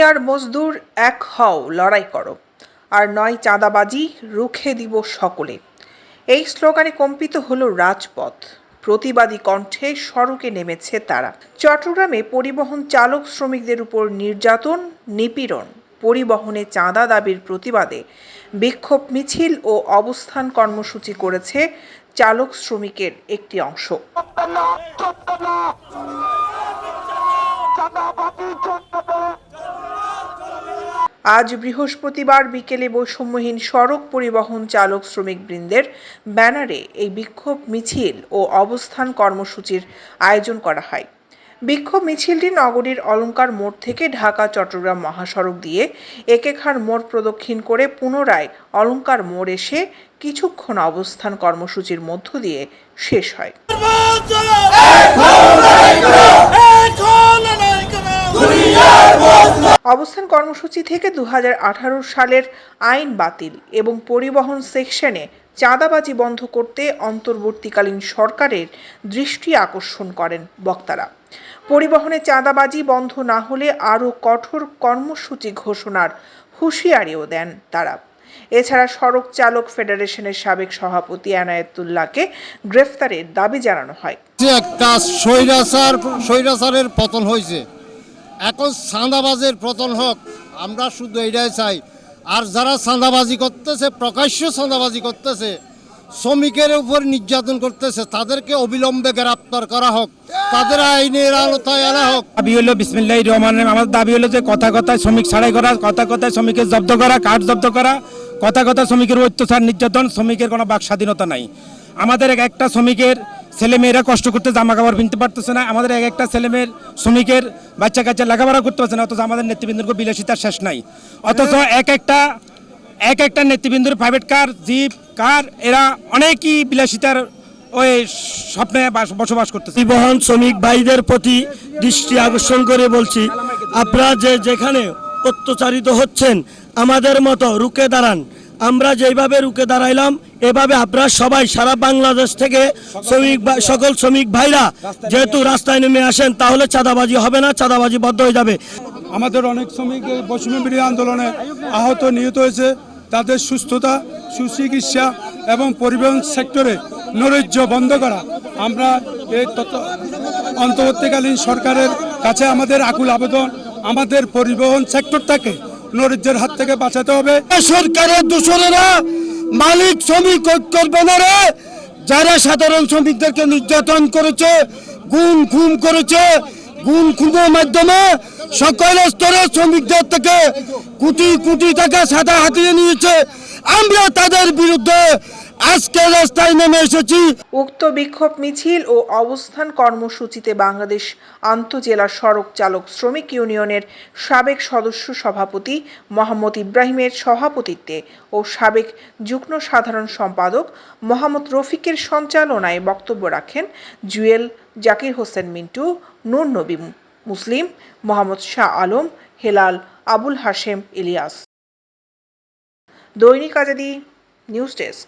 দুনিয়ার মজদুর এক হও, লড়াই করো, আর নয় চাঁদাবাজি, রুখে দিব সকলে। এই স্লোগানে কম্পিত হলো রাজপথ। প্রতিবাদী কণ্ঠে সড়কে নেমেছে তারা। চট্টগ্রামে পরিবহন চালক শ্রমিকদের উপর নির্যাতন, নিপীড়ন, পরিবহনে চাঁদা দাবির প্রতিবাদে বিক্ষোভ মিছিল ও অবস্থান কর্মসূচি করেছে চালক শ্রমিকের একটি অংশ। আজ বৃহস্পতিবার বিকেলে বৈষম্যহীন সড়ক পরিবহন চালক শ্রমিকবৃন্দের ব্যানারে এই বিক্ষোভ মিছিল ও অবস্থান কর্মসূচির আয়োজন করা হয়। বিক্ষোভ মিছিলটি নগরীর অলঙ্কার মোড় থেকে ঢাকা চট্টগ্রাম মহাসড়ক দিয়ে একেখার মোড় প্রদক্ষিণ করে পুনরায় অলঙ্কার মোড় এসে কিছুক্ষণ অবস্থান কর্মসূচির মধ্য দিয়ে শেষ হয়। অবস্থান কর্মসূচি থেকে 2018 সালের আইন বাতিল এবং পরিবহন সেকশনে চাঁদাবাজি বন্ধ করতে অন্তর্বর্তীকালীন সরকারের দৃষ্টি আকর্ষণ করেন বক্তারা। পরিবহনে চাঁদাবাজি বন্ধ না হলে আরও কঠোর কর্মসূচি ঘোষণার হুঁশিয়ারিও দেন তারা। এছাড়া সড়ক চালক ফেডারেশনের সাবেক সভাপতি এনায়েতুল্লাহকে গ্রেফতারের দাবি জানানো হয়। একটা স্বৈরাচারের পতন হয়েছে, এখন চাঁদাবাজের পতন হোক, আমরা শুধু এটাই চাই। আর যারা চাঁদাবাজি করতেছে, প্রকাশ্য চাঁদাবাজি করতেছে, শ্রমিকের উপর নির্যাতন করতেছে, তাদেরকে অবিলম্বে গ্রেপ্তার করা হোক, তাদের আইনের আওতায় আনা হোক। দাবি হলো বিসমিল্লাহির রহমানির রহিম। আমাদের দাবি হলো যে কথা কথায় শ্রমিক ছাড়াই করা, কথা কথায় শ্রমিকের জব্দ করা, কার্ড জব্দ করা, কথা কথায় শ্রমিকের অত্যাচার নির্যাতন, শ্রমিকের কোনো বাক স্বাধীনতা নাই। আমাদের একটা শ্রমিকের ছেলেমেয়েরা কষ্ট করতে জামা কাপড় কিনতে পারতেছে না, আমাদের একটা ছেলেমেয়ের শ্রমিকের বাচ্চা কাচ্চা লেখাপড়া করতে পারছে না, অথচ আমাদের নেতৃবৃন্দর বিলাসিতার শেষ নাই। অথচ এক একটা নেতৃবৃন্দর প্রাইভেট কার, জিপ, কার, এরা অনেকই বিলাসিতার ওই স্বপ্নে বসবাস করতেছে। পরিবহন শ্রমিক ভাইদের প্রতি দৃষ্টি আকর্ষণ করে বলছি, আপনারা যেখানে অত্যাচারিত হচ্ছেন, আমাদের মতো রুখে দাঁড়ান। আমরা যেভাবে রুখে দাঁড়াইলাম, এভাবে আপনারা সবাই সারা বাংলাদেশ থেকে সকল শ্রমিক ভাইরা যেহেতু রাস্তায় নেমে আসেন, তাহলে চাঁদাবাজি হবে না, চাঁদাবাজি বন্ধ হয়ে যাবে। আমাদের অনেক শ্রমিক বৈষম্য বিরোধী আন্দোলনে আহত নিহত হয়েছে, তাদের সুস্থতা, সুচিকিৎসা এবং পরিবহন সেক্টরে নৈরাজ্য বন্ধ করা। আমরা এই অন্তর্বর্তীকালীন সরকারের কাছে আমাদের আকুল আবেদন, আমাদের পরিবহন সেক্টরটাকে নৈরাজ্যের হাত থেকে বাঁচাতে হবে। সরকারের দূষণেরা মালিক শ্রমিক করবে না রে, যারা সাধারণ শ্রমিকদেরকে নির্যাতন করেছে, খুন করেছে, খুনের মাধ্যমে সকল স্তরের শ্রমিকদের থেকে কোটি কোটি টাকা সাদা হাতিয়ে নিয়েছে, আমরা তাদের বিরুদ্ধে আজকে রাস্তায় নেমে এসেছি। উক্ত বিক্ষোভ মিছিল ও অবস্থান কর্মসূচিতে বাংলাদেশ আন্তঃজেলা সড়ক চালক শ্রমিক ইউনিয়নের সাবেক সদস্য সভাপতি মোহাম্মদ ইব্রাহিমের সভাপতিত্বে ও সাবেক যুগ্ম সাধারণ সম্পাদক মোহাম্মদ রফিকের সঞ্চালনায় বক্তব্য রাখেন জুয়েল, জাকির হোসেন মিন্টু, নূর নবী মুসলিম, মোহাম্মদ শাহ আলম, হেলাল, আবুল হাশেম ইলিয়াস। দৈনিক আজাদী নিউজ ডেস্ক।